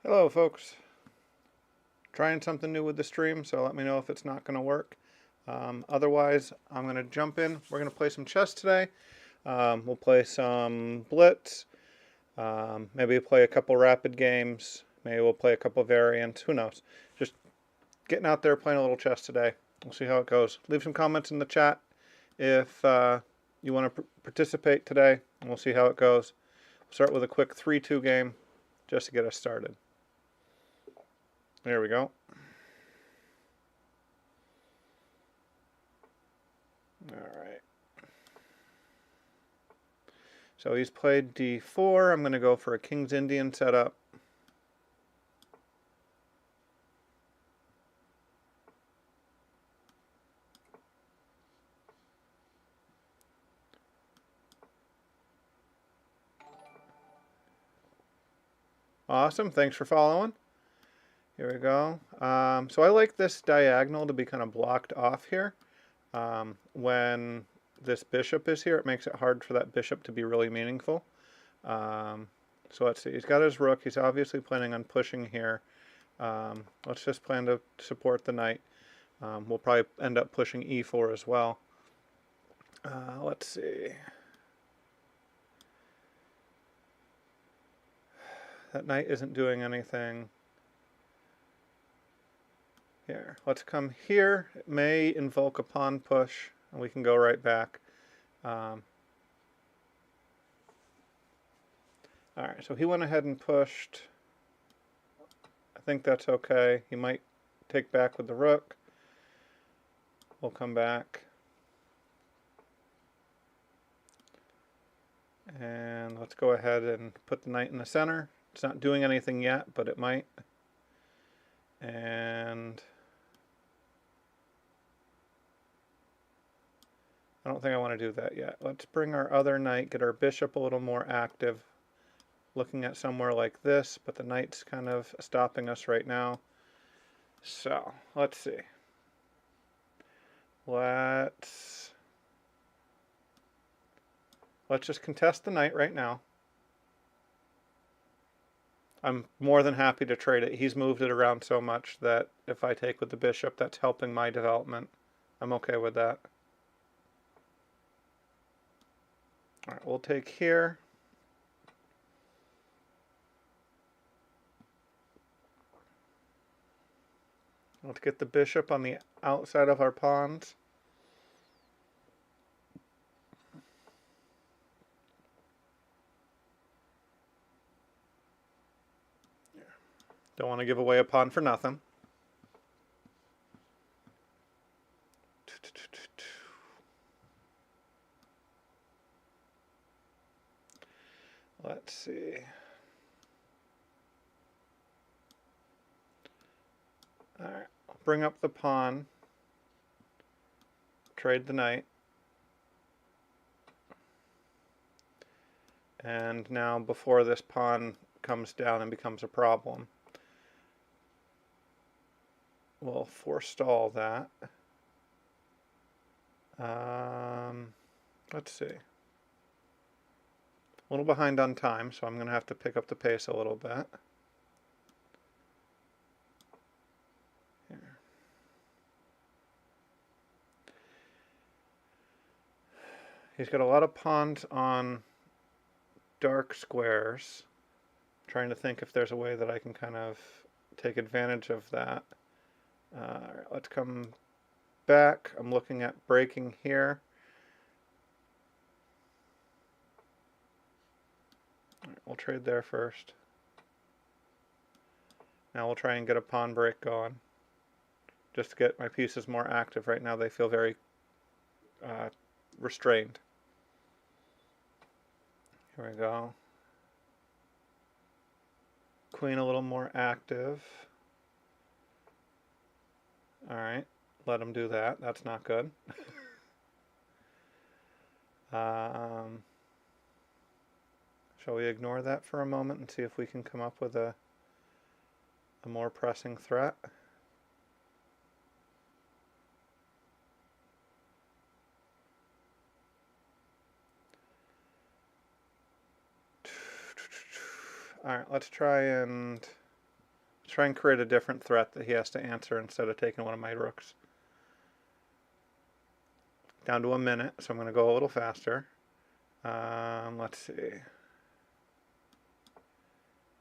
Hello folks, trying something new with the stream, so let me know if it's not going to work. Otherwise, I'm going to jump in. We're going to play some chess today. We'll play some Blitz, maybe play a couple rapid games, maybe we'll play a couple variants, who knows. Just getting out there playing a little chess today. We'll see how it goes. Leave some comments in the chat if you want to participate today, and we'll see how it goes. We'll start with a quick 3-2 game just to get us started. There we go. Alright. So he's played d4. I'm going to go for a King's Indian setup. Awesome. Thanks for following. Here we go. So I like this diagonal to be kind of blocked off here. When this bishop is here, it makes it hard for that bishop to be really meaningful. So let's see. He's got his rook. He's obviously planning on pushing here. Let's just plan to support the knight. We'll probably end up pushing e4 as well. Let's see. That knight isn't doing anything. Here, let's come here. It may invoke a pawn push, and we can go right back. Alright, so he went ahead and pushed. I think that's okay. He might take back with the rook. We'll come back. And let's go ahead and put the knight in the center. It's not doing anything yet, but it might. And I don't think I want to do that yet. Let's bring our other knight, get our bishop a little more active. Looking at somewhere like this, but the knight's kind of stopping us right now. So, let's see. Let's just contest the knight right now. I'm more than happy to trade it. He's moved it around so much that if I take with the bishop, that's helping my development. I'm okay with that. Alright, we'll take here. Let's get the bishop on the outside of our pawns. Don't want to give away a pawn for nothing. Let's see. Alright, bring up the pawn. Trade the knight. And now before this pawn comes down and becomes a problem, we'll forestall that. Let's see. A little behind on time, so I'm going to have to pick up the pace a little bit. Here. He's got a lot of pawns on dark squares. I'm trying to think if there's a way that I can kind of take advantage of that. Alright, let's come back. I'm looking at breaking here. Alright, we'll trade there first. Now we'll try and get a pawn break going. Just to get my pieces more active. Right now they feel very restrained. Here we go. Queen a little more active. Alright, let him do that. That's not good. Shall we ignore that for a moment and see if we can come up with a more pressing threat? Alright, let's try and try and create a different threat that he has to answer instead of taking one of my rooks. Down to a minute, so I'm going to go a little faster. Let's see.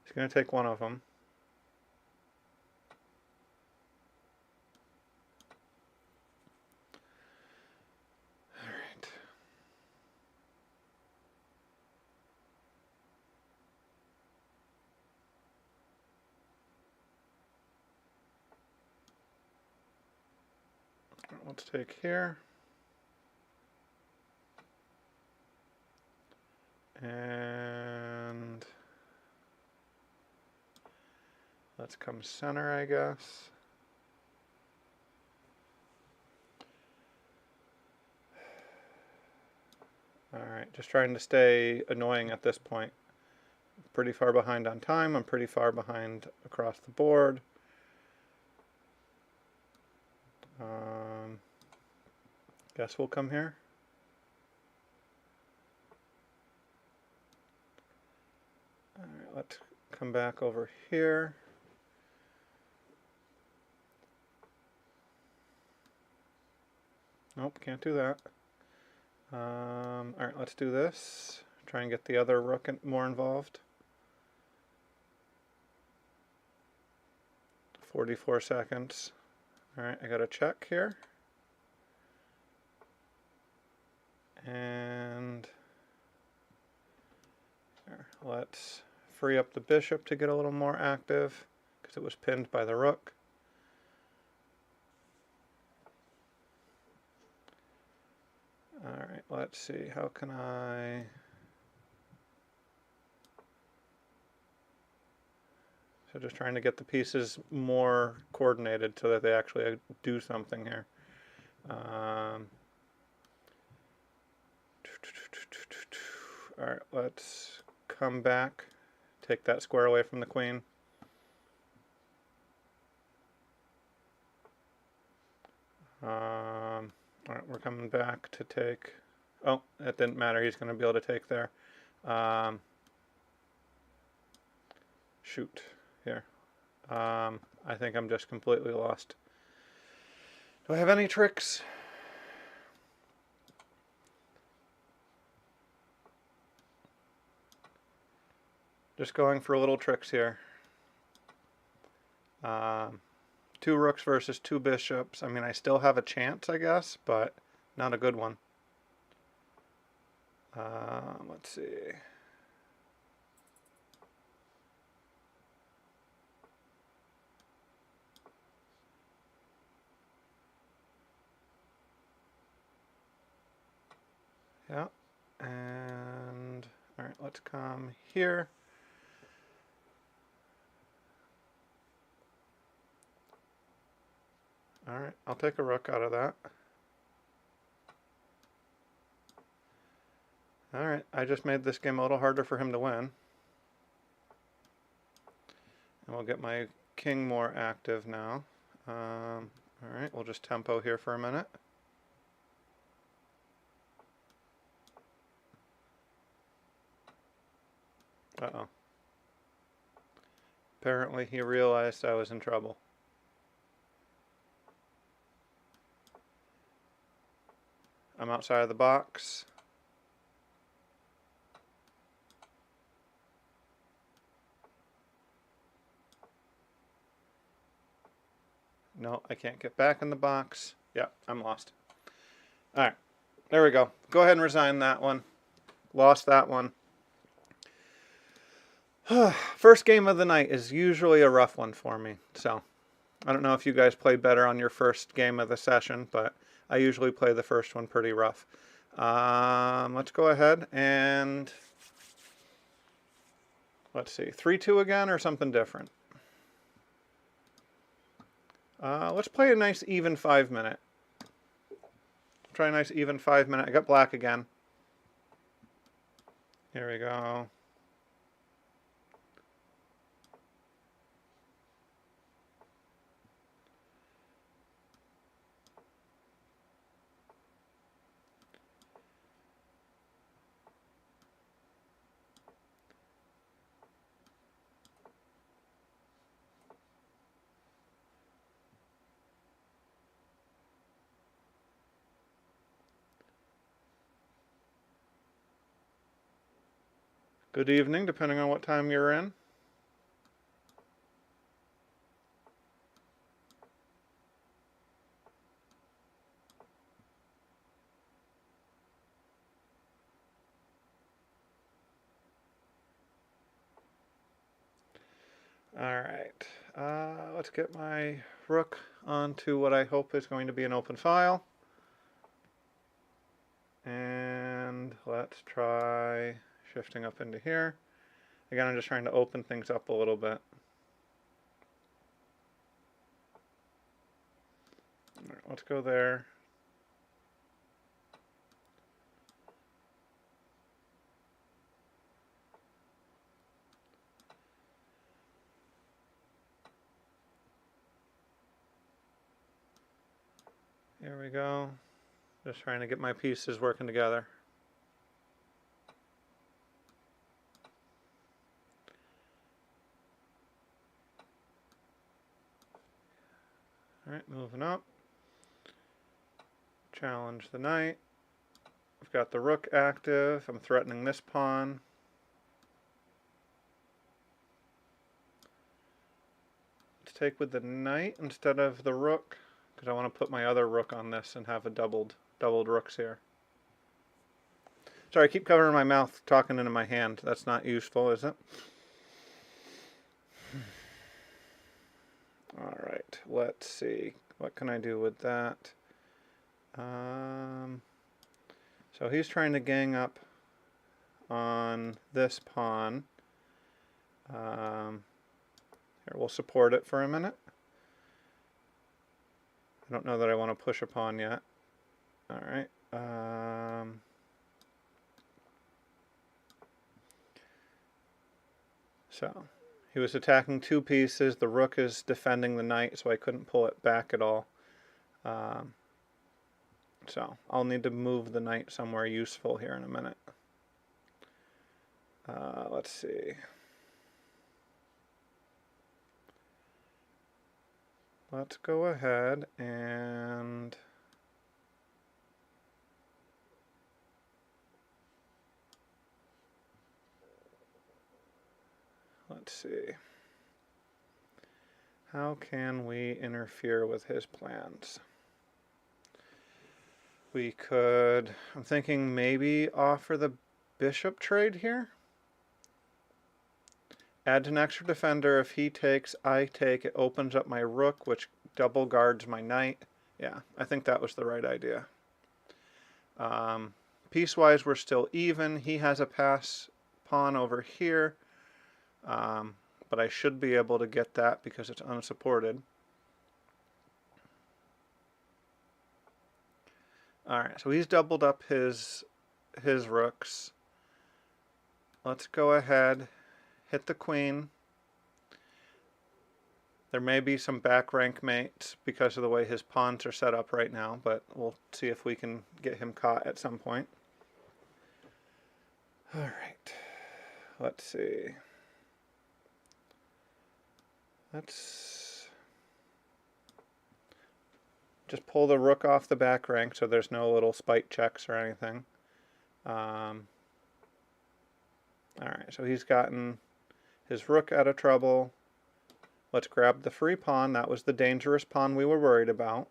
He's going to take one of them. All right. Let's take here. And let's come center, I guess. Alright, just trying to stay annoying at this point. Pretty far behind on time, I'm pretty far behind across the board. Guess we'll come here. Alright, let's come back over here. Nope, can't do that. Alright, let's do this. Try and get the other rook more involved. 44 seconds. Alright, I got a check here. And here, let's free up the bishop to get a little more active because it was pinned by the rook. Alright, let's see, how can I... So just trying to get the pieces more coordinated so that they actually do something here. Alright, let's come back, take that square away from the queen. Alright, we're coming back to take... Oh, that didn't matter, he's going to be able to take there. Shoot, here. I think I'm just completely lost. Do I have any tricks? Just going for little tricks here. 2 rooks versus 2 bishops. I mean, I still have a chance, I guess, but not a good one. Let's see. Yeah, and all right, let's come here. All right, I'll take a rook out of that. All right, I just made this game a little harder for him to win. And we'll get my king more active now. All right, we'll just tempo here for a minute. Uh-oh. Apparently he realized I was in trouble. I'm outside of the box. No, I can't get back in the box. Yeah, I'm lost. Alright, there we go. Go ahead and resign that one. Lost that one. First game of the night is usually a rough one for me. So, I don't know if you guys play better on your first game of the session, but I usually play the first one pretty rough. Let's go ahead and... Let's see, 3-2 again or something different? Let's play a nice even 5-minute. Try a nice even 5-minute. I got black again. Here we go. good evening, depending on what time you're in. Alright, let's get my rook onto what I hope is going to be an open file. And let's try shifting up into here. Again, I'm just trying to open things up a little bit. All right, let's go there. Here we go. Just trying to get my pieces working together. Alright, moving up. Challenge the knight. I've got the rook active. I'm threatening this pawn. Let's take with the knight instead of the rook, because I want to put my other rook on this and have a doubled rooks here. Sorry, I keep covering my mouth talking into my hand. That's not useful, is it? Alright, let's see. What can I do with that? So he's trying to gang up on this pawn. Here, we'll support it for a minute. I don't know that I want to push a pawn yet. Alright. So, he was attacking two pieces. The rook is defending the knight, so I couldn't pull it back at all. So, I'll need to move the knight somewhere useful here in a minute. Let's see. Let's go ahead and let's see. How can we interfere with his plans? We could, I'm thinking maybe offer the bishop trade here. Adds an extra defender. If he takes, I take. It opens up my rook, which double guards my knight. Yeah, I think that was the right idea. Piecewise, we're still even. He has a pass pawn over here. But I should be able to get that because it's unsupported. Alright, so he's doubled up his rooks. Let's go ahead, hit the queen. There may be some back rank mates because of the way his pawns are set up right now, but we'll see if we can get him caught at some point. Alright, let's see. Let's just pull the rook off the back rank so there's no little spite checks or anything. Alright, so he's gotten his rook out of trouble. Let's grab the free pawn. That was the dangerous pawn we were worried about.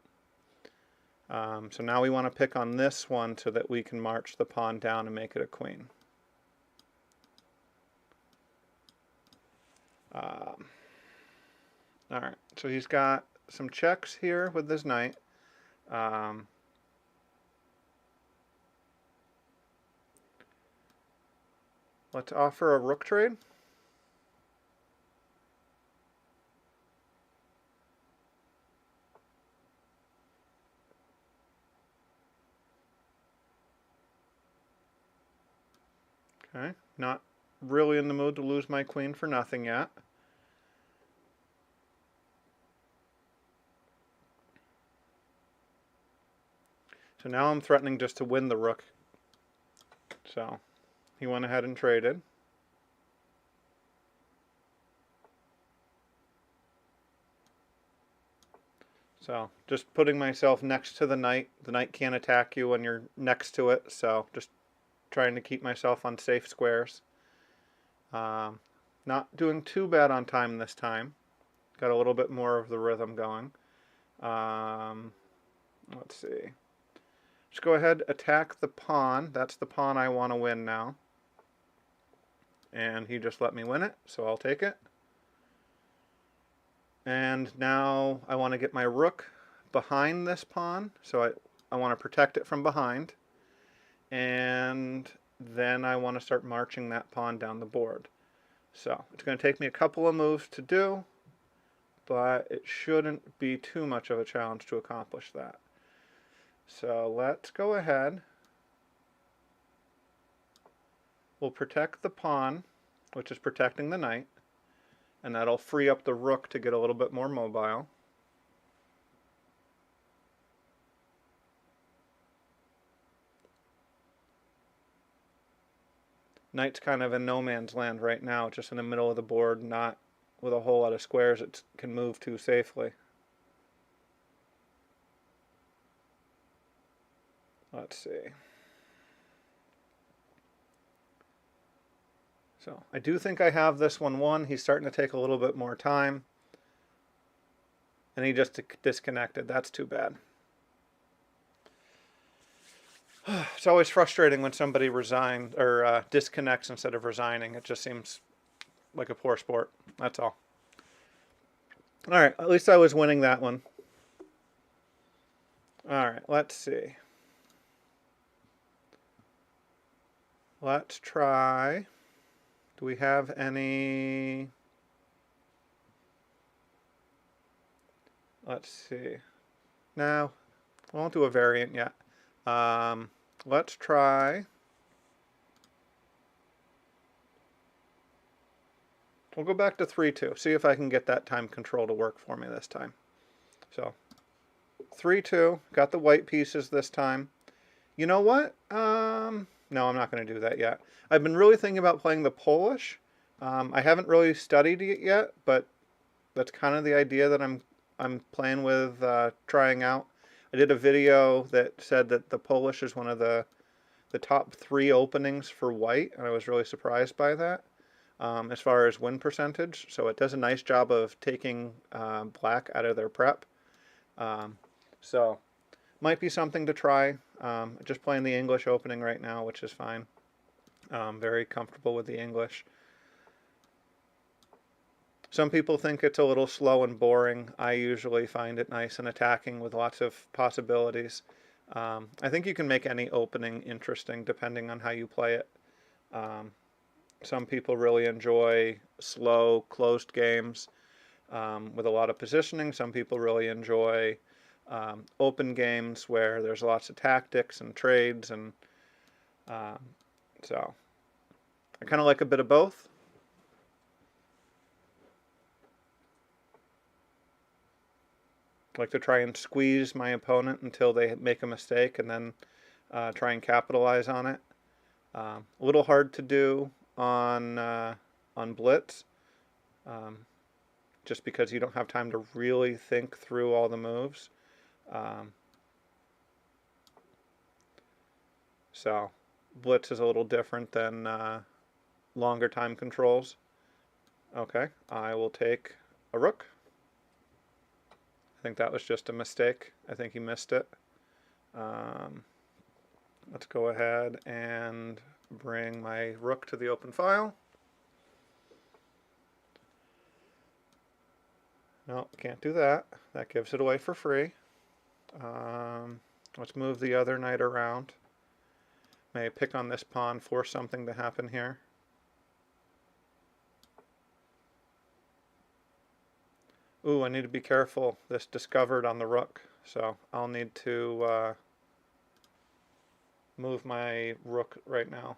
So now we want to pick on this one so that we can march the pawn down and make it a queen. Alright, so he's got some checks here with his knight. Let's offer a rook trade. Okay, not really in the mood to lose my queen for nothing yet. So now I'm threatening just to win the rook. So he went ahead and traded. So just putting myself next to the knight. The knight can't attack you when you're next to it, so just trying to keep myself on safe squares. Not doing too bad on time this time. Got a little bit more of the rhythm going. Let's see. Just go ahead, attack the pawn. That's the pawn I want to win now. And he just let me win it, so I'll take it. And now I want to get my rook behind this pawn, so I want to protect it from behind. And then I want to start marching that pawn down the board. So it's going to take me a couple of moves to do, but it shouldn't be too much of a challenge to accomplish that. So let's go ahead. We'll protect the pawn, which is protecting the knight, and that'll free up the rook to get a little bit more mobile. Knight's kind of in no man's land right now, just in the middle of the board, not with a whole lot of squares it can move to safely. Let's see. So I do think I have this one won. He's starting to take a little bit more time. And he just disconnected. That's too bad. It's always frustrating when somebody resigns or disconnects instead of resigning. It just seems like a poor sport. That's all. All right, at least I was winning that one. All right, let's see. Let's try. Do we have any? Let's see. No, I won't do a variant yet. Let's try. We'll go back to 3-2. See if I can get that time control to work for me this time. So 3-2. Got the white pieces this time. You know what? No, I'm not going to do that yet. I've been really thinking about playing the Polish. I haven't really studied it yet, but that's kind of the idea that I'm playing with, trying out. I did a video that said that the Polish is one of the top 3 openings for white, and I was really surprised by that as far as win percentage. So it does a nice job of taking black out of their prep. So might be something to try. Just playing the English opening right now, which is fine. Very comfortable with the English. Some people think it's a little slow and boring. I usually find it nice and attacking with lots of possibilities. I think you can make any opening interesting depending on how you play it. Some people really enjoy slow, closed games with a lot of positioning. Some people really enjoy open games where there's lots of tactics and trades, and so I kind of like a bit of both. I like to try and squeeze my opponent until they make a mistake and then try and capitalize on it. A little hard to do on blitz, just because you don't have time to really think through all the moves. So blitz is a little different than longer time controls. Okay, I will take a rook. I think that was just a mistake. I think he missed it. Let's go ahead and bring my rook to the open file. No, can't do that. That gives it away for free. Let's move the other knight around. May pick on this pawn, force something to happen here. Ooh, I need to be careful. This discovered on the rook, so I'll need to move my rook right now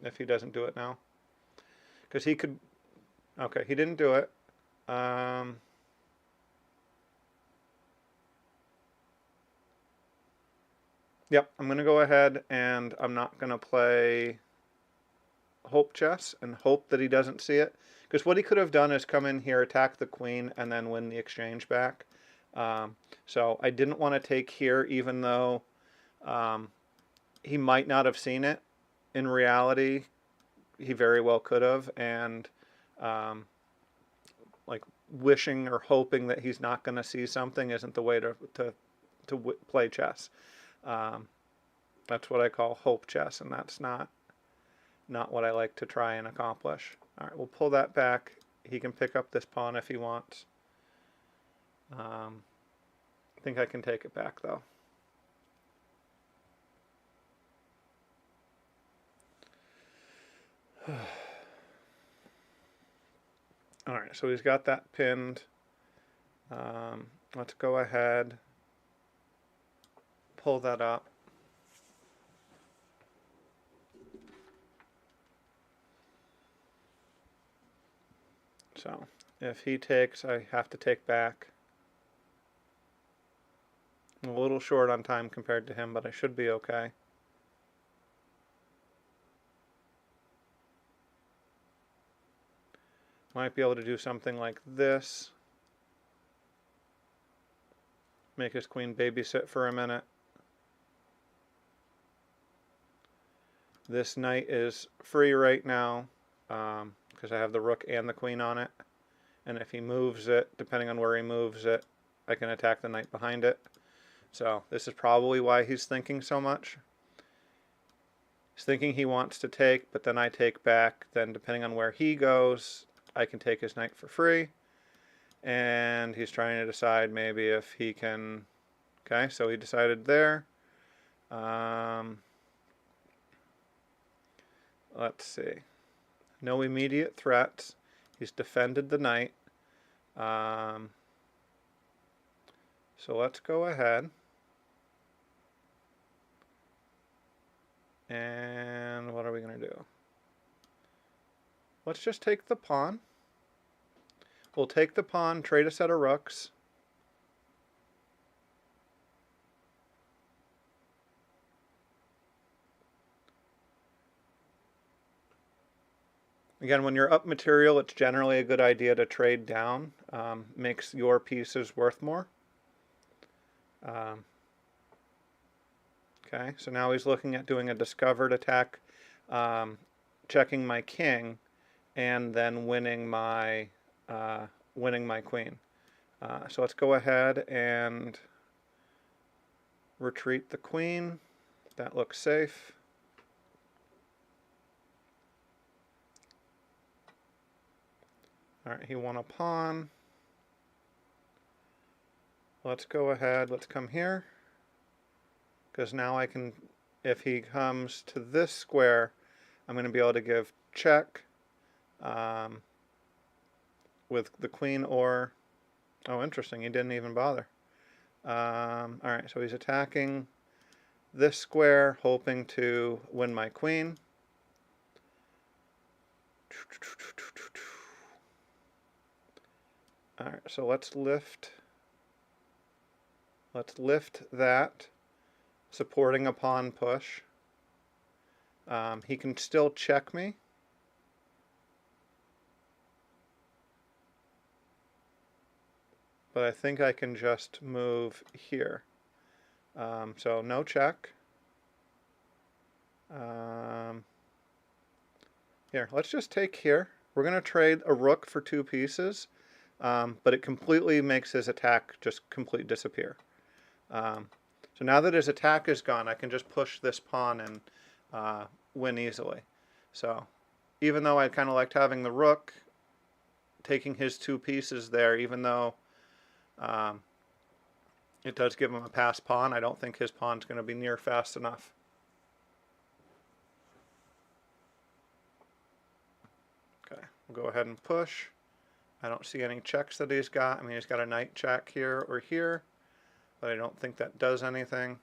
if he doesn't do it now. Because he could... Okay, he didn't do it. Yep, I'm going to go ahead and I'm not going to play hope chess and hope that he doesn't see it. Because what he could have done is come in here, attack the queen, and then win the exchange back. So I didn't want to take here, even though he might not have seen it. In reality, he very well could have, and like wishing or hoping that he's not going to see something isn't the way to play chess. Um, that's what I call hope chess, and that's not what I like to try and accomplish. All right, we'll pull that back. He can pick up this pawn if he wants. I think I can take it back though. All right, so he's got that pinned. Let's go ahead, pull that up. So if he takes, I have to take back. I'm a little short on time compared to him, but I should be okay. Might be able to do something like this. Make his queen babysit for a minute. This knight is free right now because I have the rook and the queen on it. And if he moves it, depending on where he moves it, I can attack the knight behind it. So this is probably why he's thinking so much. He's thinking he wants to take, but then I take back. Then depending on where he goes, I can take his knight for free. And he's trying to decide maybe if he can... Okay, so he decided there. Let's see. No immediate threats. He's defended the knight. So let's go ahead. And what are we going to do? Let's just take the pawn. We'll take the pawn, trade a set of rooks. Again, when you're up material, it's generally a good idea to trade down. Makes your pieces worth more. Okay, so now he's looking at doing a discovered attack, checking my king, and then winning my queen. So let's go ahead and retreat the queen. That looks safe. All right, he won a pawn. Let's go ahead, let's come here. Because now I can, if he comes to this square, I'm going to be able to give check with the queen or, oh interesting, he didn't even bother. Alright, so he's attacking this square, hoping to win my queen. Alright, so let's lift that, supporting a pawn push. He can still check me. But I think I can just move here. So no check. Here, let's just take here. We're going to trade a rook for 2 pieces, but it completely makes his attack just completely disappear. So now that his attack is gone, I can just push this pawn and win easily. So even though I kind of liked having the rook, taking his 2 pieces there, even though it does give him a pass pawn, I don't think his pawn's going to be near fast enough. Okay, we'll go ahead and push. I don't see any checks that he's got. I mean, he's got a knight check here or here, but I don't think that does anything.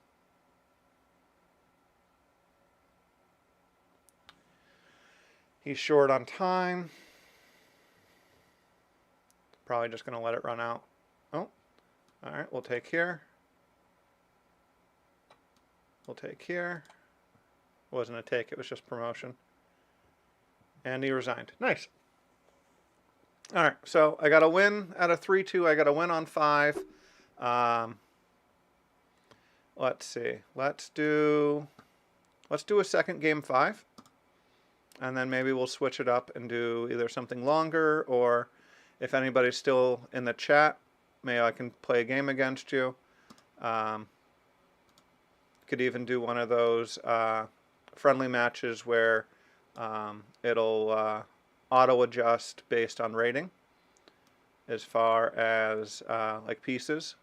He's short on time. Probably just going to let it run out. Oh, all right, we'll take here. We'll take here. It wasn't a take, it was just promotion. And he resigned. Nice. All right, so I got a win at a 3-2. I got a win on 5. Let's see. Let's do a second game 5. and then maybe we'll switch it up and do either something longer, or if anybody's still in the chat, maybe I can play a game against you. Could even do one of those friendly matches where it'll auto adjust based on rating as far as like pieces.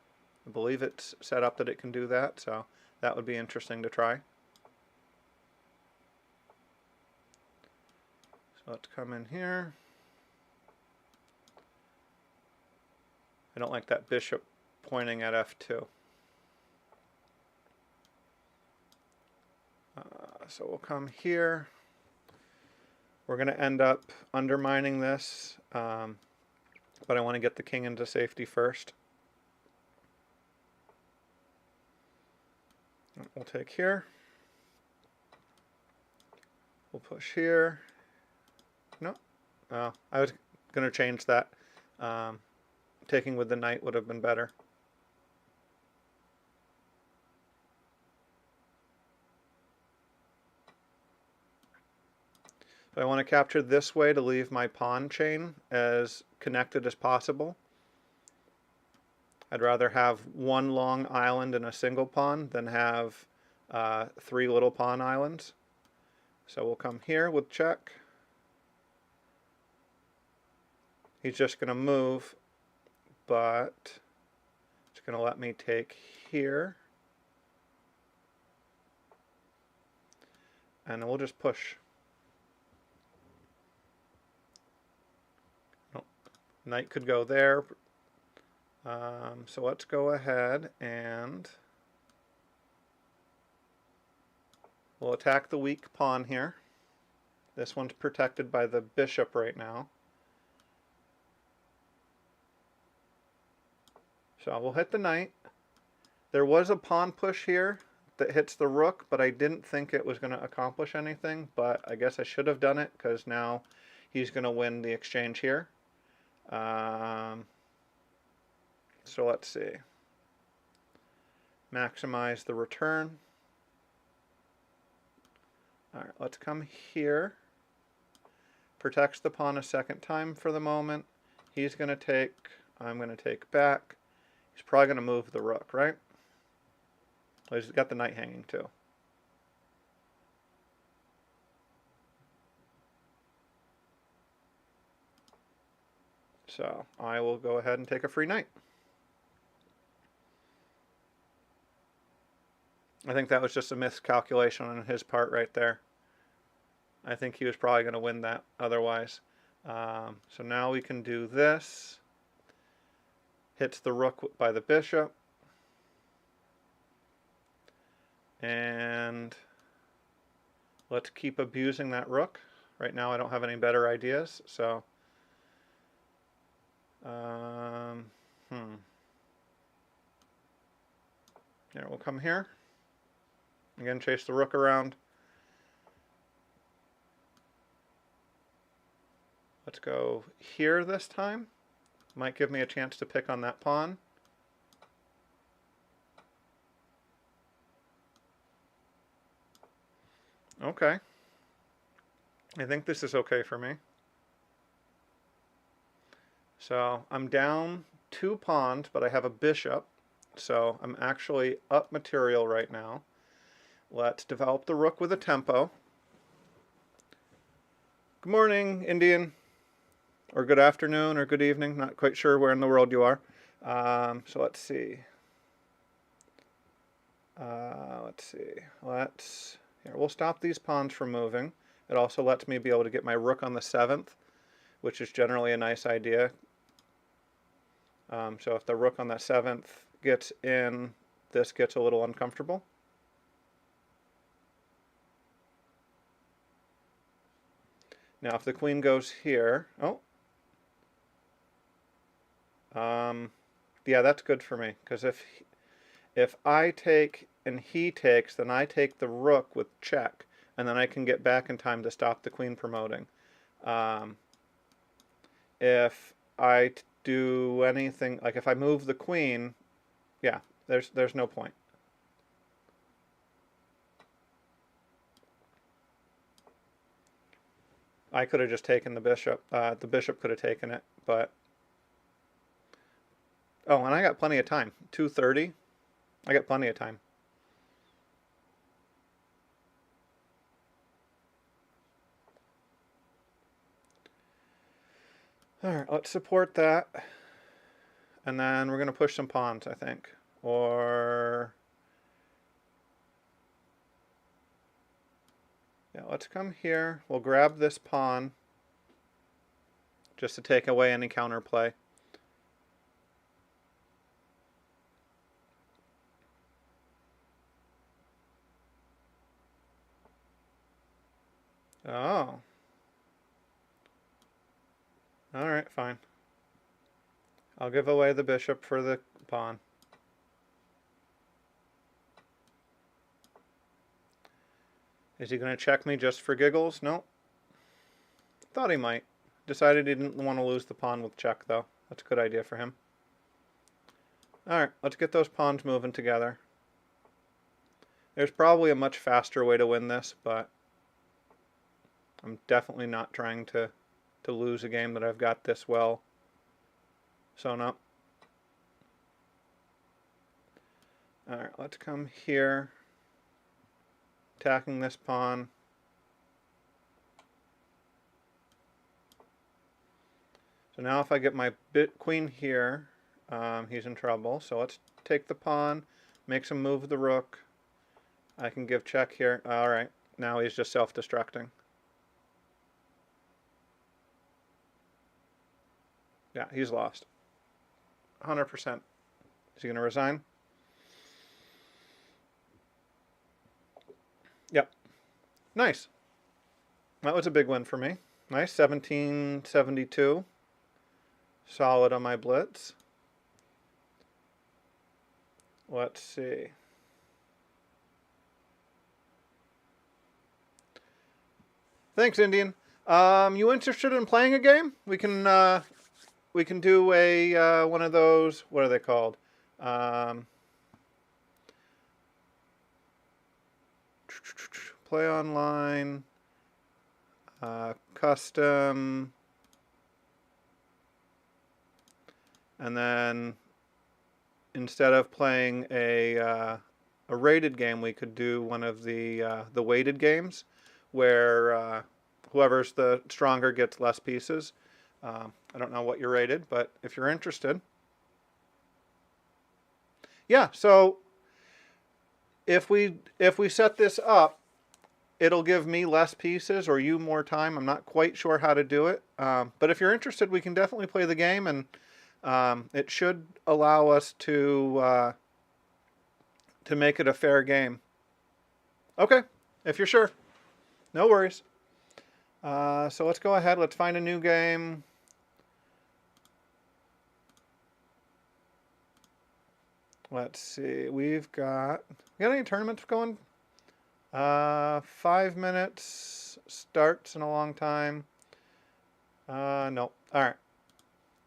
I believe it's set up that it can do that, so that would be interesting to try. So let's come in here. I don't like that bishop pointing at f2. So we'll come here. We're going to end up undermining this, but I want to get the king into safety first. We'll take here. We'll push here. No. Oh, I was going to change that. Taking with the knight would have been better. So I want to capture this way to leave my pawn chain as connected as possible. I'd rather have one long island and a single pawn than have 3 little pawn islands. So we'll come here with check. He's just going to move, but it's going to let me take here. And we'll just push. Oh, knight could go there. So let's go ahead and we'll attack the weak pawn here. This one's protected by the bishop right now. So we'll hit the knight. There was a pawn push here that hits the rook, but I didn't think it was going to accomplish anything, but I guess I should have done it because now he's going to win the exchange here. So let's see. Maximize the return. All right, let's come here. Protects the pawn a second time for the moment. He's going to take, I'm going to take back. He's probably going to move the rook, right? Well, he's got the knight hanging too. So I will go ahead and take a free knight. I think that was just a miscalculation on his part right there. I think he was probably going to win that otherwise. So now we can do this. Hits the rook by the bishop. And let's keep abusing that rook. Right now I don't have any better ideas, so Here, we'll come here. Again, chase the rook around. Let's go here this time. Might give me a chance to pick on that pawn. Okay. I think this is okay for me. So I'm down 2 pawns, but I have a bishop. So I'm actually up material right now. Let's develop the rook with a tempo. Good morning, Indian. Or good afternoon, or good evening. Not quite sure where in the world you are. So let's see. Here, we'll stop these pawns from moving. It also lets me be able to get my rook on the 7th, which is generally a nice idea. So if the rook on that 7th gets in, this gets a little uncomfortable. Now if the queen goes here, yeah, that's good for me, because if I take and he takes, then I take the rook with check, and then I can get back in time to stop the queen promoting. If I do anything, like if I move the queen, yeah, there's no point. I could have just taken the bishop. The bishop could have taken it, but... Oh, and I got plenty of time. 2:30. I got plenty of time. Alright, let's support that. And then we're going to push some pawns, I think. Or... Yeah, let's come here. We'll grab this pawn just to take away any counterplay. Oh. Alright, fine. I'll give away the bishop for the pawn. Is he going to check me just for giggles? No. Thought he might. Decided he didn't want to lose the pawn with check, though. That's a good idea for him. Alright, let's get those pawns moving together. There's probably a much faster way to win this, but I'm definitely not trying to lose a game that I've got this well sewn up. Alright, let's come here. Attacking this pawn. So now if I get my queen here, he's in trouble. So let's take the pawn, makes him move the rook. I can give check here. Alright, now he's just self-destructing. Yeah, he's lost. 100%. Is he going to resign? Yep. Nice. That was a big win for me. Nice. 1772. Solid on my blitz. Let's see. Thanks, Indian. You interested in playing a game? We can do a one of those. What are they called? Play online, custom, and then instead of playing a rated game, we could do one of the weighted games, where whoever's the stronger gets less pieces. I don't know what you're rated, but if you're interested. Yeah, so if we set this up, it'll give me less pieces or you more time. I'm not quite sure how to do it. But if you're interested, we can definitely play the game, and it should allow us to make it a fair game. Okay, if you're sure. No worries. So let's go ahead. Let's find a new game. Let's see. We got any tournaments going? 5 minutes starts in a long time. No. All right.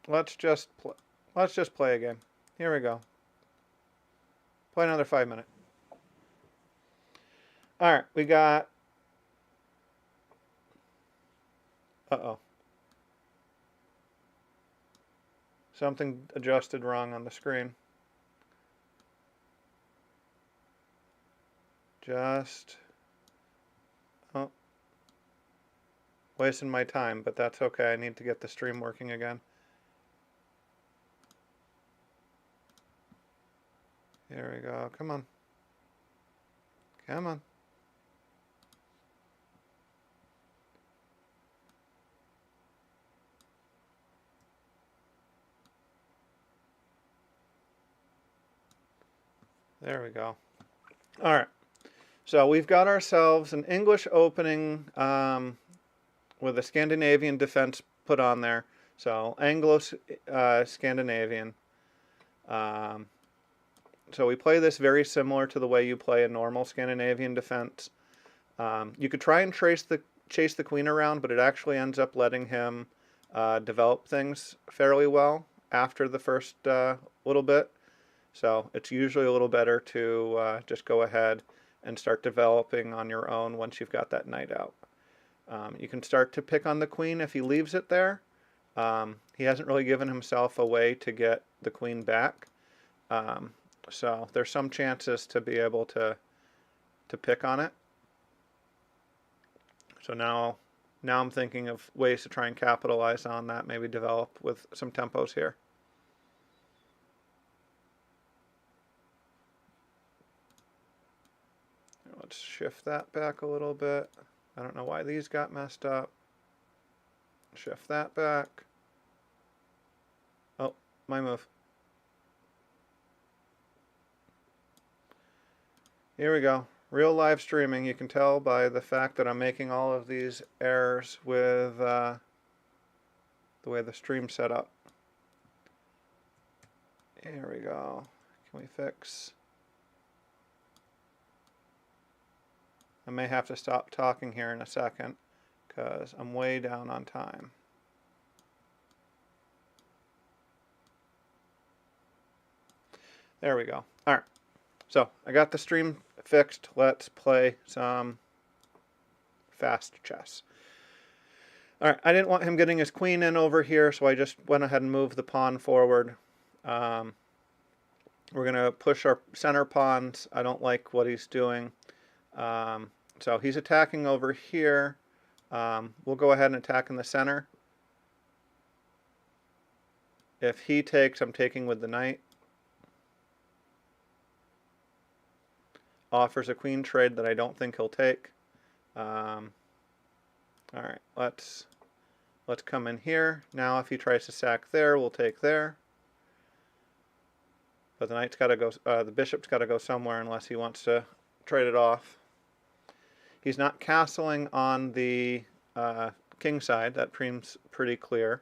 Let's just play a game. Here we go. Play another 5 minutes. All right. We got. Uh-oh. Something adjusted wrong on the screen. Wasting my time, but that's okay. I need to get the stream working again. Here we go. Come on. Come on. There we go. All right. So we've got ourselves an English opening with a Scandinavian defense put on there. So Anglo-Scandinavian. So we play this very similar to the way you play a normal Scandinavian defense. You could try and chase the queen around, but it actually ends up letting him develop things fairly well after the first little bit. So it's usually a little better to just go ahead and start developing on your own once you've got that knight out. You can start to pick on the queen if he leaves it there. He hasn't really given himself a way to get the queen back. So there's some chances to be able to pick on it. So now I'm thinking of ways to try and capitalize on that, maybe develop with some tempos here. Let's shift that back a little bit. I don't know why these got messed up. Shift that back. Oh, my move. Here we go. Real live streaming. You can tell by the fact that I'm making all of these errors with the way the stream's set up. Here we go. Can we fix? I may have to stop talking here in a second because I'm way down on time. There we go. All right. So I got the stream fixed. Let's play some fast chess. All right. I didn't want him getting his queen in over here, so I just went ahead and moved the pawn forward. We're going to push our center pawns. I don't like what he's doing. So he's attacking over here. We'll go ahead and attack in the center. If he takes, I'm taking with the knight. Offers a queen trade that I don't think he'll take. All right, let's come in here. Now if he tries to sack there, we'll take there. But the knight's got to go. The bishop's got to go somewhere unless he wants to trade it off. He's not castling on the king side. That seems pretty clear.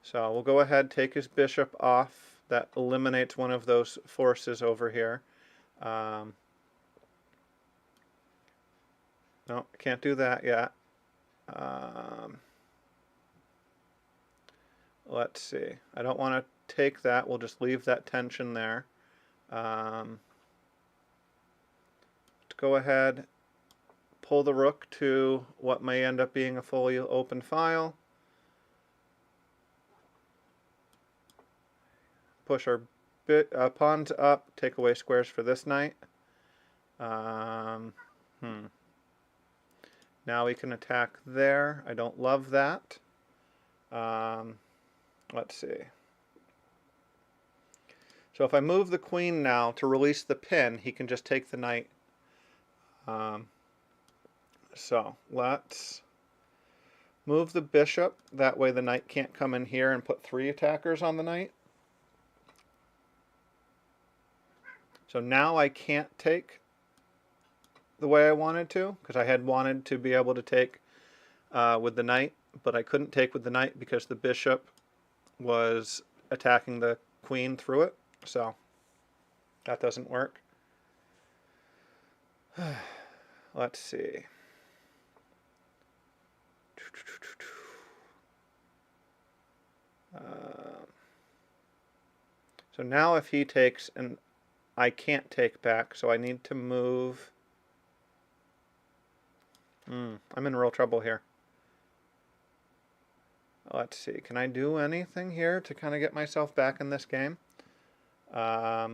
So we'll go ahead, take his bishop off. That eliminates one of those forces over here. No, can't do that yet. Let's see. I don't want to take that. We'll just leave that tension there. Let's go ahead, pull the rook to what may end up being a fully open file. Push our pawns up, take away squares for this knight. Now we can attack there. I don't love that. Let's see. So if I move the queen now to release the pin, he can just take the knight. So let's move the bishop. That way the knight can't come in here and put 3 attackers on the knight. So now I can't take the way I wanted to, because I had wanted to be able to take with the knight, but I couldn't take with the knight because the bishop was attacking the queen through it. So that doesn't work. Let's see. So now if he takes, and I can't take back, so I need to move. I'm in real trouble here. Let's see. Can I do anything here to kind of get myself back in this game? I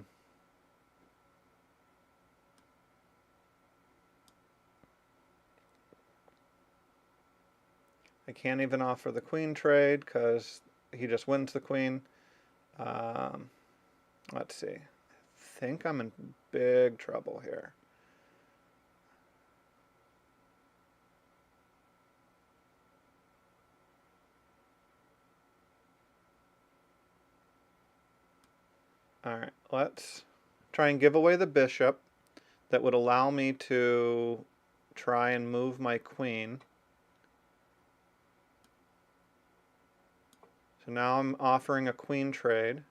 can't even offer the queen trade because he just wins the queen. Let's see. I think I'm in big trouble here. Alright, let's try and give away the bishop. That would allow me to try and move my queen. So now I'm offering a queen trade,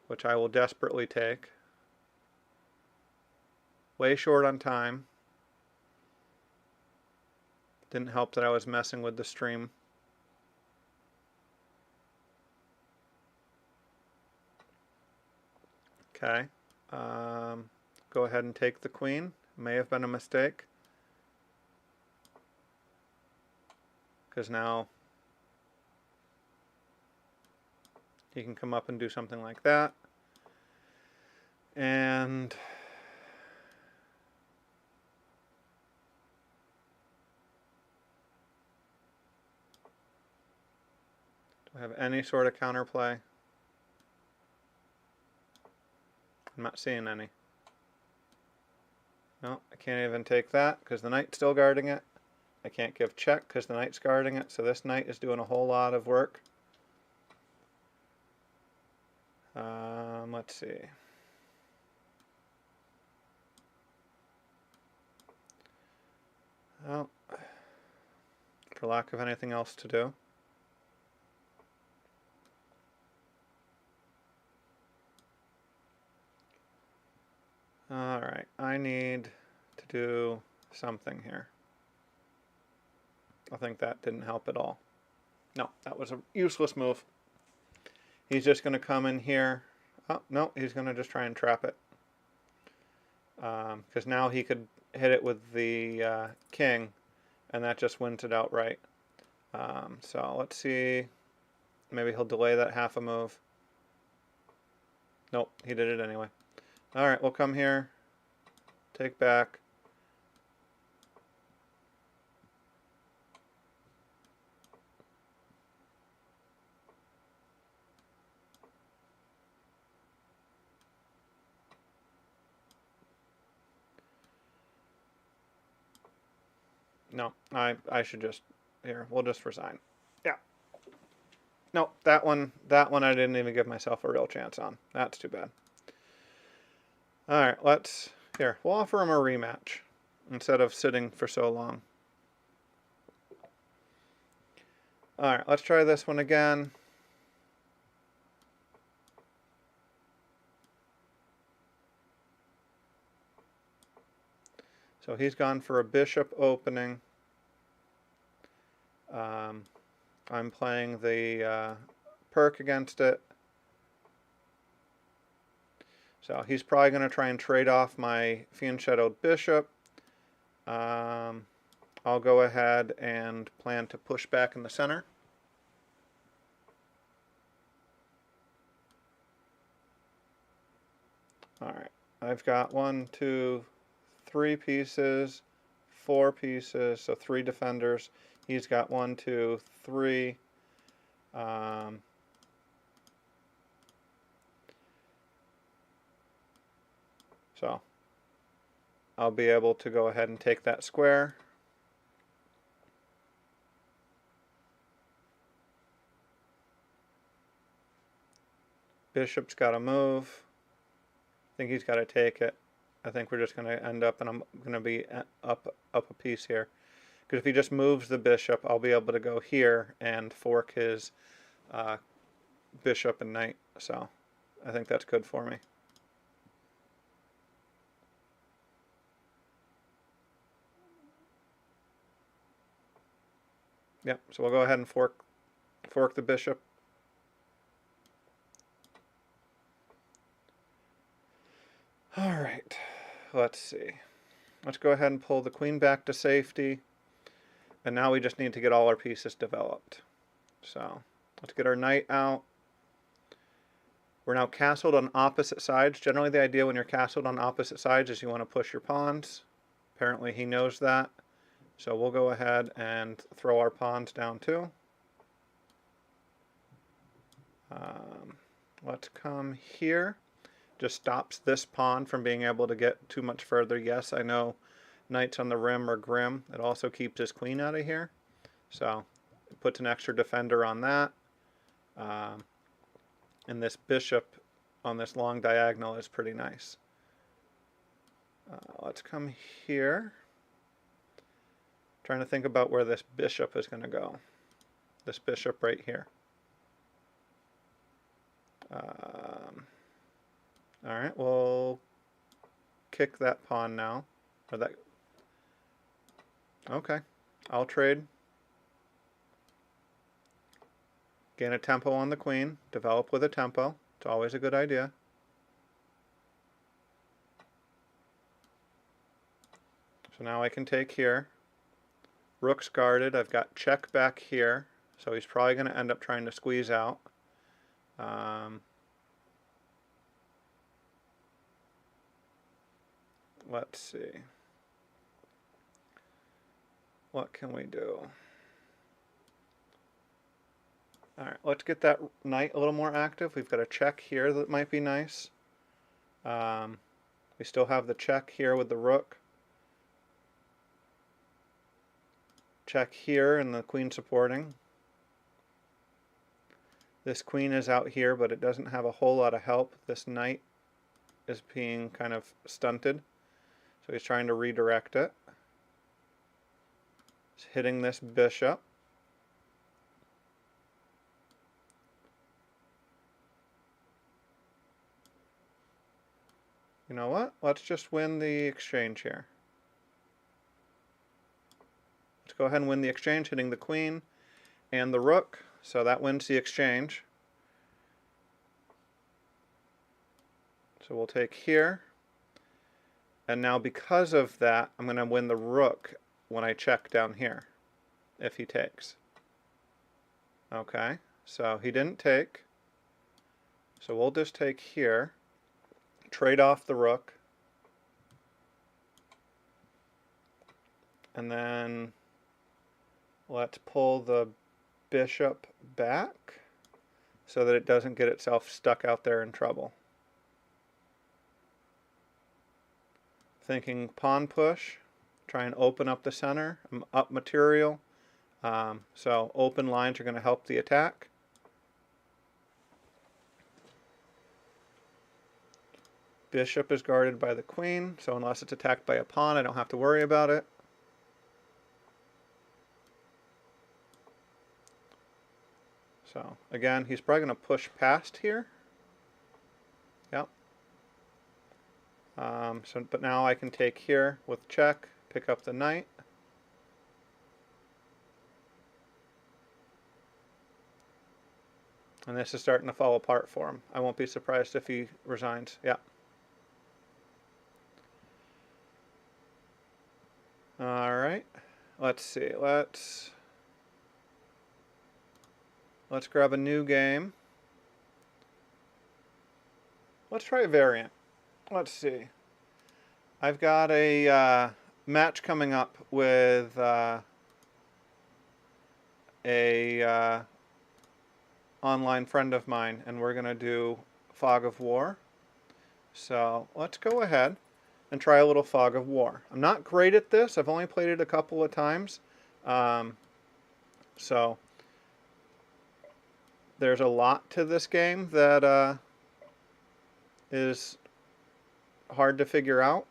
which I will desperately take. Way short on time. Didn't help that I was messing with the stream. Okay. Go ahead and take the queen. May have been a mistake. because now he can come up and do something like that. And do I have any sort of counterplay? I'm not seeing any. No, I can't even take that because the knight's still guarding it. I can't give check because the knight's guarding it, so this knight is doing a whole lot of work. Let's see. Well, for lack of anything else to do. Alright, I need to do something here. I think that didn't help at all. No, that was a useless move. He's just going to come in here. Oh, no, he's going to just try and trap it. Because now he could hit it with the king, and that just wins it outright. So let's see. Maybe he'll delay that half a move. Nope, he did it anyway. Alright, we'll come here. Take back. No, I should just, here, we'll just resign. Yeah. No, that one I didn't even give myself a real chance on. That's too bad. Alright, we'll offer him a rematch instead of sitting for so long. Alright, let's try this one again. So he's gone for a bishop opening. I'm playing the perk against it. So he's probably going to try and trade off my Fiend Shadowed Bishop. I'll go ahead and plan to push back in the center. Alright, I've got 1, 2, 3 pieces, 4 pieces, so 3 defenders. He's got 1, 2, 3. So I'll be able to go ahead and take that square. Bishop's got to move. I think he's got to take it. I think we're just going to end up, and I'm going to be up a piece here. Because if he just moves the bishop, I'll be able to go here and fork his bishop and knight. So I think that's good for me. Yep, so we'll go ahead and fork the bishop. Alright, let's see. Let's go ahead and pull the queen back to safety. And now we just need to get all our pieces developed. So let's get our knight out. We're now castled on opposite sides. Generally the idea when you're castled on opposite sides is you want to push your pawns. Apparently he knows that. So we'll go ahead and throw our pawns down too. Let's come here. Just stops this pawn from being able to get too much further. Yes, I know knights on the rim are grim. It also keeps his queen out of here. So it puts an extra defender on that. And this bishop on this long diagonal is pretty nice. Let's come here. Trying to think about where this bishop is going to go. This bishop right here. Alright, we'll kick that pawn now. Or that. Okay, I'll trade. Gain a tempo on the queen. Develop with a tempo. It's always a good idea. So now I can take here. Rook's guarded. I've got check back here, so he's probably going to end up trying to squeeze out. Let's see. What can we do? Alright, let's get that knight a little more active. We've got a check here that might be nice. We still have the check here with the rook. Check here and the queen supporting. This queen is out here, but it doesn't have a whole lot of help. This knight is being kind of stunted, so he's trying to redirect it. He's hitting this bishop. You know what? Let's just win the exchange here. Let's go ahead and win the exchange, hitting the queen and the rook. So that wins the exchange. So we'll take here. And now because of that, I'm going to win the rook when I check down here, if he takes. Okay, so he didn't take. So we'll just take here, trade off the rook, and then let's pull the bishop back so that it doesn't get itself stuck out there in trouble. Thinking pawn push, try and open up the center, up material. So open lines are going to help the attack. Bishop is guarded by the queen, so unless it's attacked by a pawn, I don't have to worry about it. So again, he's probably going to push past here. Yep. But now I can take here with check, pick up the knight. And this is starting to fall apart for him. I won't be surprised if he resigns. Yeah. All right. Let's see. Let's grab a new game. Let's try a variant. Let's see. I've got a match coming up with a online friend of mine, and we're going to do Fog of War. So let's go ahead and try a little Fog of War. I'm not great at this. I've only played it a couple of times. So there's a lot to this game that is hard to figure out.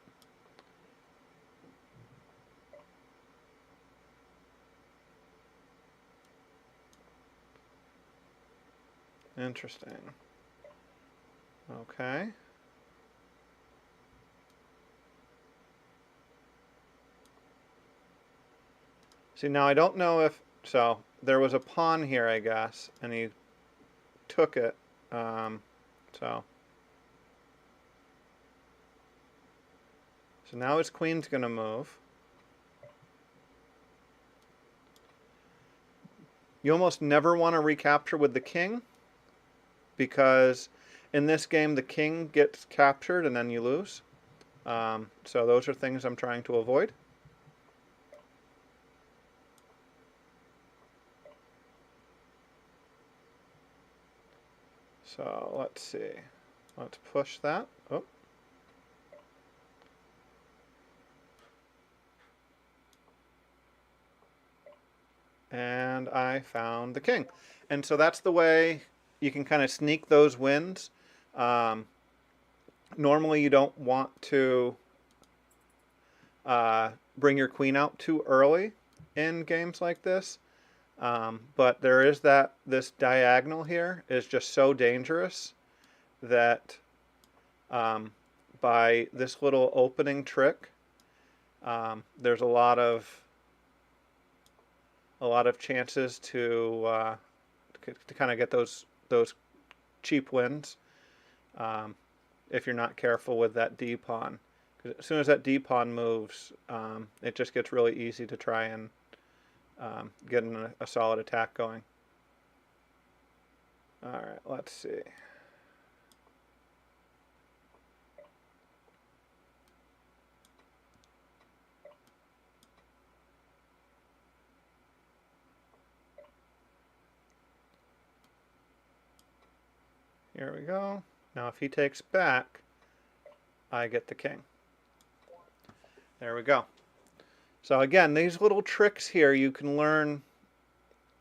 Interesting. Okay. See, now I don't know if... So, there was a pawn here, I guess, and he took it. So now his queen's going to move. You almost never want to recapture with the king, because in this game the king gets captured and then you lose. So those are things I'm trying to avoid. So let's see. Let's push that. Oh. And I found the king. And so that's the way you can kind of sneak those wins. Normally you don't want to bring your queen out too early in games like this. But there is this diagonal here is just so dangerous that by this little opening trick, there's a lot of chances to kind of get those cheap wins if you're not careful with that D pawn. Because as soon as that D pawn moves, it just gets really easy to try and getting a solid attack going. All right, let's see. Here we go. Now if he takes back, I get the king. There we go. So again, these little tricks here you can learn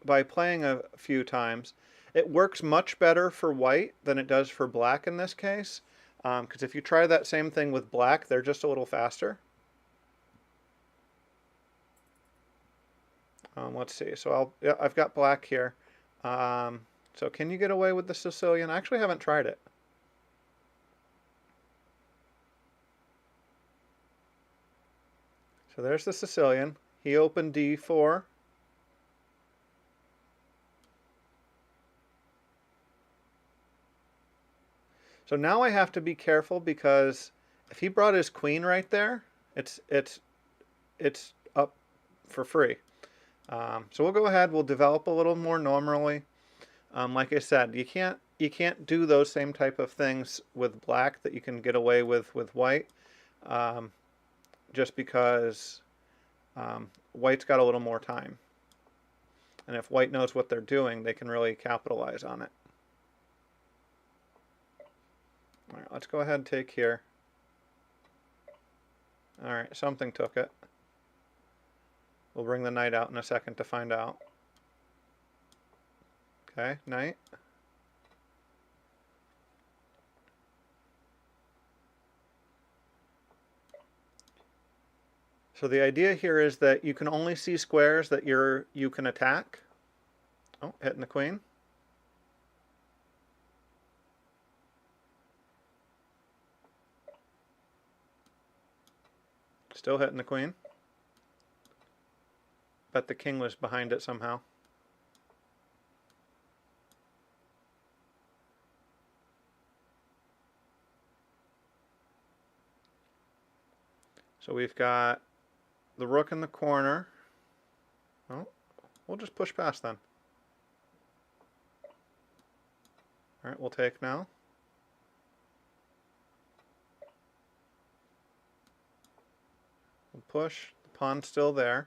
by playing a few times. It works much better for white than it does for black in this case, because if you try that same thing with black, they're just a little faster. Let's see. So I've got black here. So can you get away with the Sicilian? I actually haven't tried it. So there's the Sicilian. He opened d4. So now I have to be careful because if he brought his queen right there, it's up for free. So we'll go ahead. We'll develop a little more normally. Like I said, you can't do those same type of things with black that you can get away with white, just because white's got a little more time. And if white knows what they're doing, they can really capitalize on it. All right, let's go ahead and take here. All right, something took it. We'll bring the knight out in a second to find out. Okay, knight. So the idea here is that you can only see squares that you can attack. Oh, hitting the queen. Still hitting the queen. Bet the king was behind it somehow. So we've got the rook in the corner. Oh, we'll just push past then. All right, we'll take now. We'll push. The pawn's still there.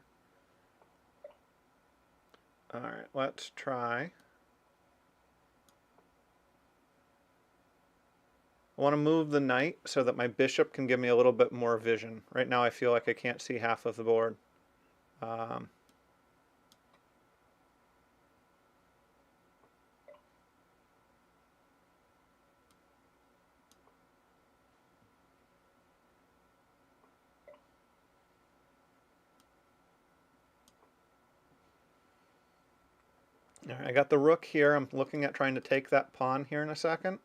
All right, let's try. I want to move the knight so that my bishop can give me a little bit more vision. Right now I feel like I can't see half of the board. All right, I got the rook here. I'm looking at trying to take that pawn here in a second.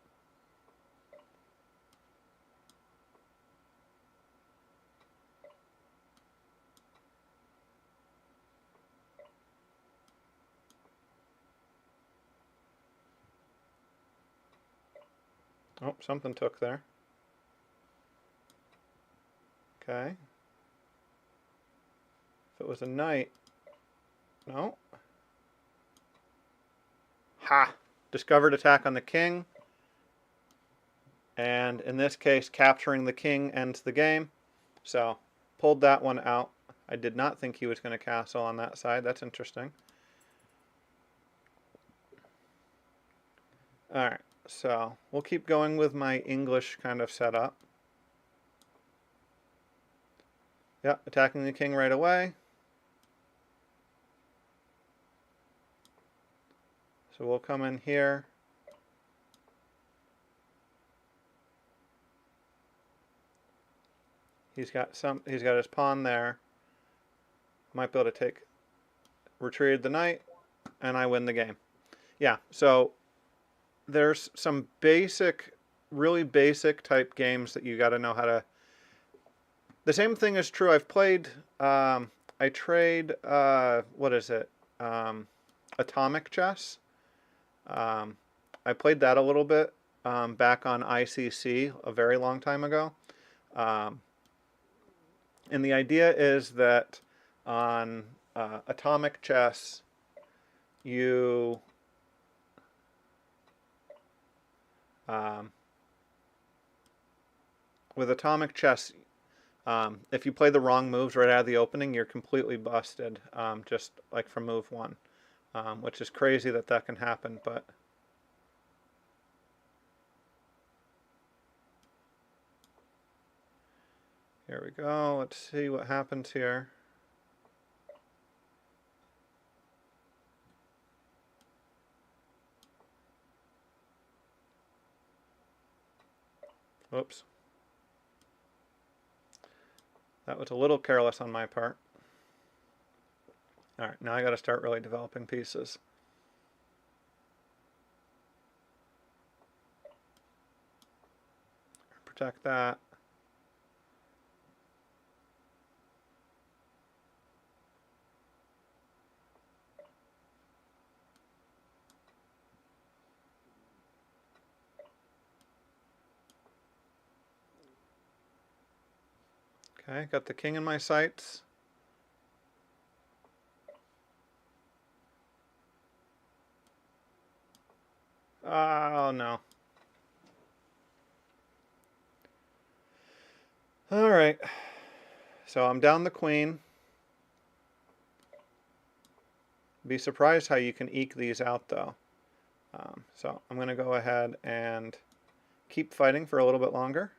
Oh, something took there. Okay. If it was a knight. No. Ha! Discovered attack on the king. And in this case, capturing the king ends the game. So, pulled that one out. I did not think he was going to castle on that side. That's interesting. Alright, so we'll keep going with my English kind of setup. Yep, attacking the king right away. So we'll come in here. He's got his pawn there. Might be able to retrieve the knight, and I win the game. Yeah, so there's some basic, really basic type games that you got to know how to. The same thing is true. I've played. I trade. What is it? Atomic chess. I played that a little bit back on ICC a very long time ago. And the idea is that on atomic chess, you with atomic chess, if you play the wrong moves right out of the opening, you're completely busted, just like from move one, which is crazy that that can happen, but here we go. Let's see what happens here. Whoops. That was a little careless on my part. All right, now I got to start really developing pieces. Protect that. Okay, got the king in my sights. Oh no. All right. So I'm down the queen. Be surprised how you can eke these out though. So I'm going to go ahead and keep fighting for a little bit longer.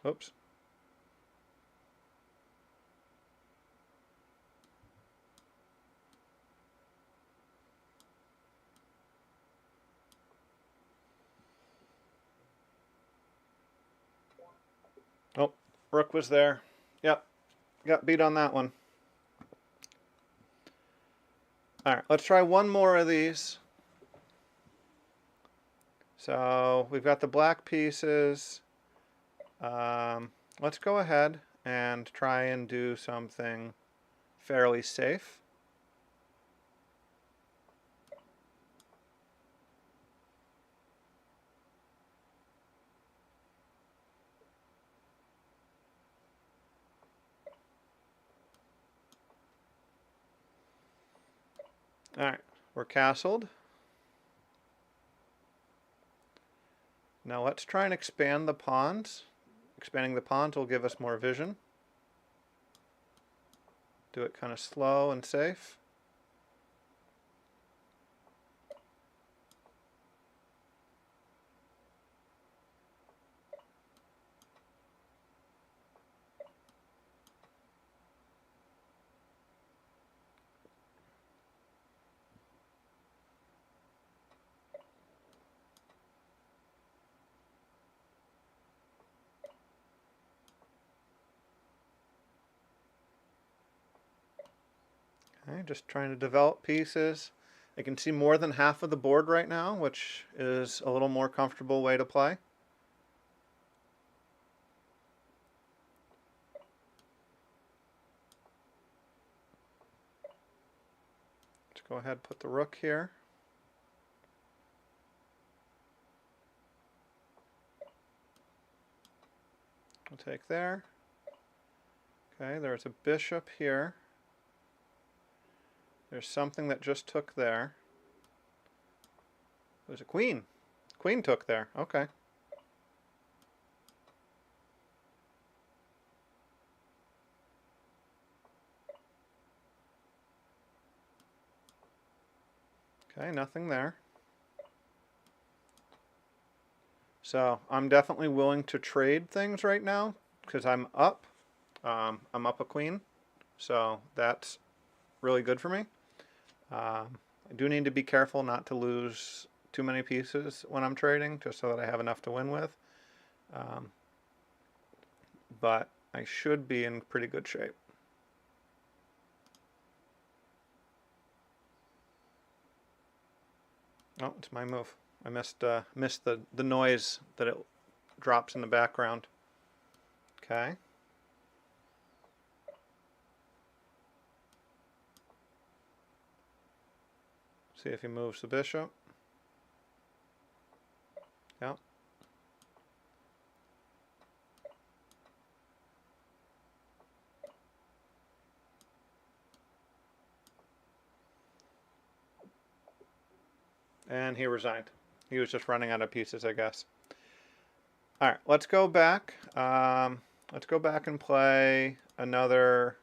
Oops. Oh, rook was there. Yep, got beat on that one. All right, let's try one more of these. So we've got the black pieces. Let's go ahead and try and do something fairly safe. All right, we're castled. Now let's try and expand the pawns. Expanding the pawns will give us more vision. Do it kind of slow and safe. Okay, just trying to develop pieces. I can see more than half of the board right now, which is a little more comfortable way to play. Let's go ahead and put the rook here. We'll take there. Okay, there's a bishop here. There's something that just took there. There's a queen. Queen took there. Okay. Okay, nothing there. So I'm definitely willing to trade things right now because I'm up. I'm up a queen. So that's really good for me. I do need to be careful not to lose too many pieces when I'm trading, just so that I have enough to win with. But I should be in pretty good shape. Oh, it's my move. I missed the noise that it drops in the background. Okay. See if he moves the bishop. And he resigned. He was just running out of pieces, I guess. All right, let's go back. Let's go back and play another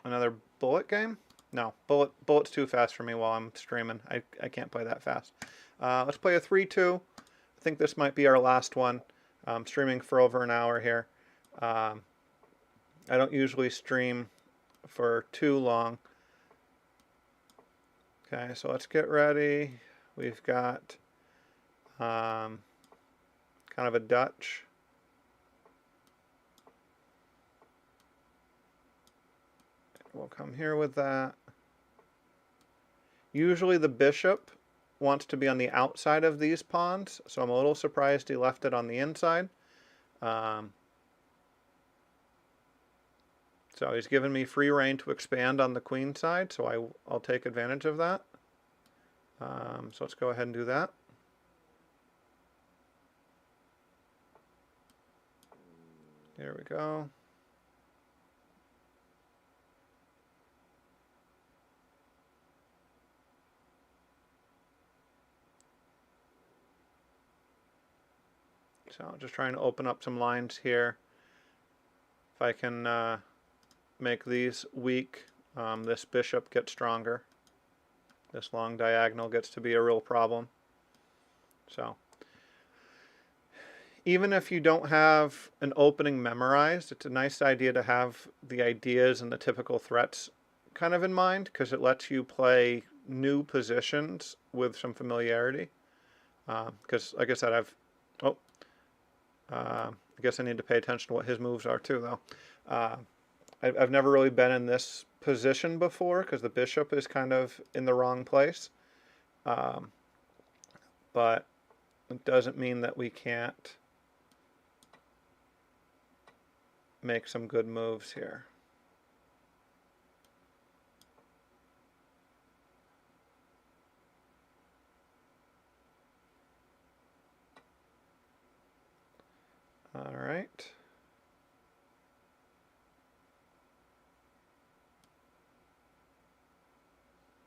another bullet game. No, bullet's too fast for me while I'm streaming. I can't play that fast. Let's play a 3-2. I think this might be our last one. I'm streaming for over an hour here. I don't usually stream for too long. Okay, so let's get ready. We've got kind of a Dutch. We'll come here with that. Usually the bishop wants to be on the outside of these pawns, so I'm a little surprised he left it on the inside. So he's given me free reign to expand on the queen side, so I'll take advantage of that. So let's go ahead and do that. There we go. So just trying to open up some lines here. If I can make these weak, this bishop gets stronger. This long diagonal gets to be a real problem. So even if you don't have an opening memorized, it's a nice idea to have the ideas and the typical threats kind of in mind, because it lets you play new positions with some familiarity. Because like I said, I guess I need to pay attention to what his moves are too, though. I've never really been in this position before because the bishop is kind of in the wrong place. But it doesn't mean that we can't make some good moves here. All right.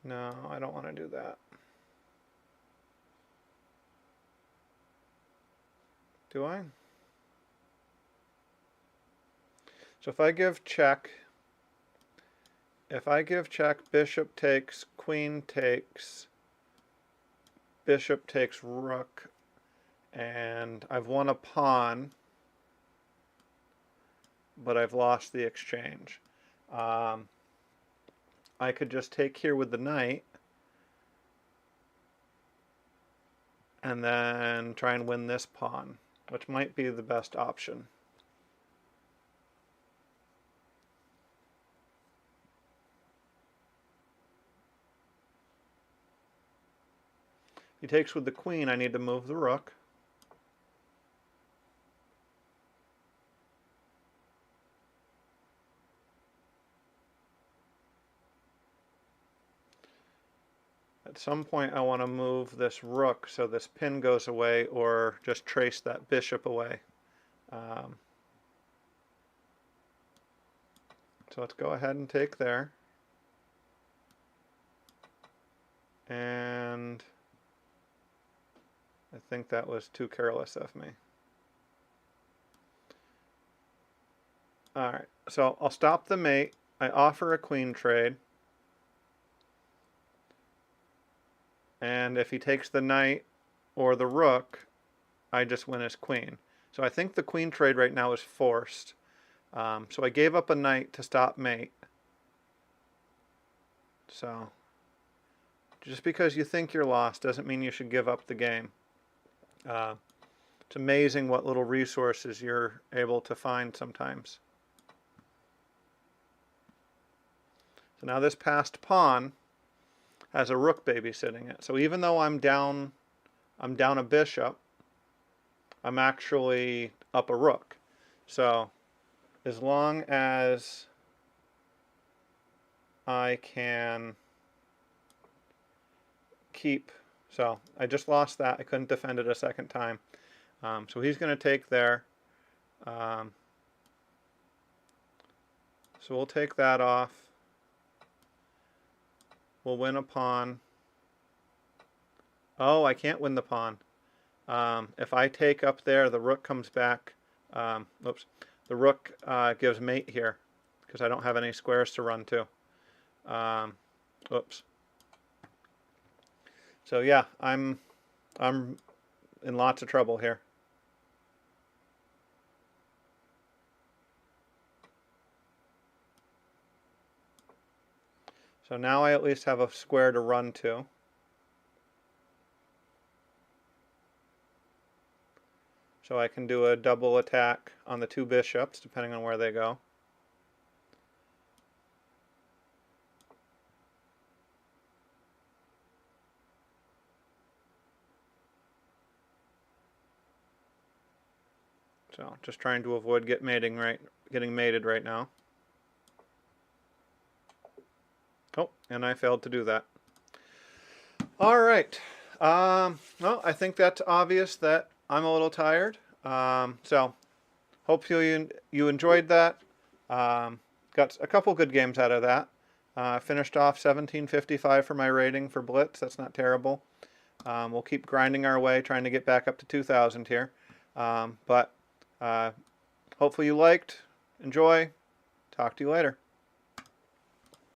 No, I don't want to do that. Do I? So if I give check, bishop takes, queen takes, bishop takes rook, and I've won a pawn, but I've lost the exchange. I could just take here with the knight and then try and win this pawn, which might be the best option. If he takes with the queen, I need to move the rook. At some point I want to move this rook so this pin goes away, or just trace that bishop away. So let's go ahead and take there. And I think that was too careless of me. Alright, so I'll stop the mate. I offer a queen trade. And if he takes the knight or the rook, I just win his queen. So I think the queen trade right now is forced. So I gave up a knight to stop mate. So just because you think you're lost doesn't mean you should give up the game. It's amazing what little resources you're able to find sometimes. So now this passed pawn has a rook babysitting it. So even though I'm down a bishop, I'm actually up a rook. So as long as I can keep, so I just lost that. I couldn't defend it a second time. So he's going to take there. So we'll take that off. will win a pawn. Oh, I can't win the pawn. If I take up there, the rook comes back. Oops. The rook gives mate here because I don't have any squares to run to. Oops. So yeah, I'm in lots of trouble here. So now I at least have a square to run to. So I can do a double attack on the two bishops, depending on where they go. So just trying to avoid getting mated right now. Oh, and I failed to do that. All right. Well, I think that's obvious that I'm a little tired. So hopefully you enjoyed that. Got a couple good games out of that. Finished off 1755 for my rating for Blitz. That's not terrible. We'll keep grinding our way, trying to get back up to 2,000 here. But hopefully you liked. Enjoy. Talk to you later.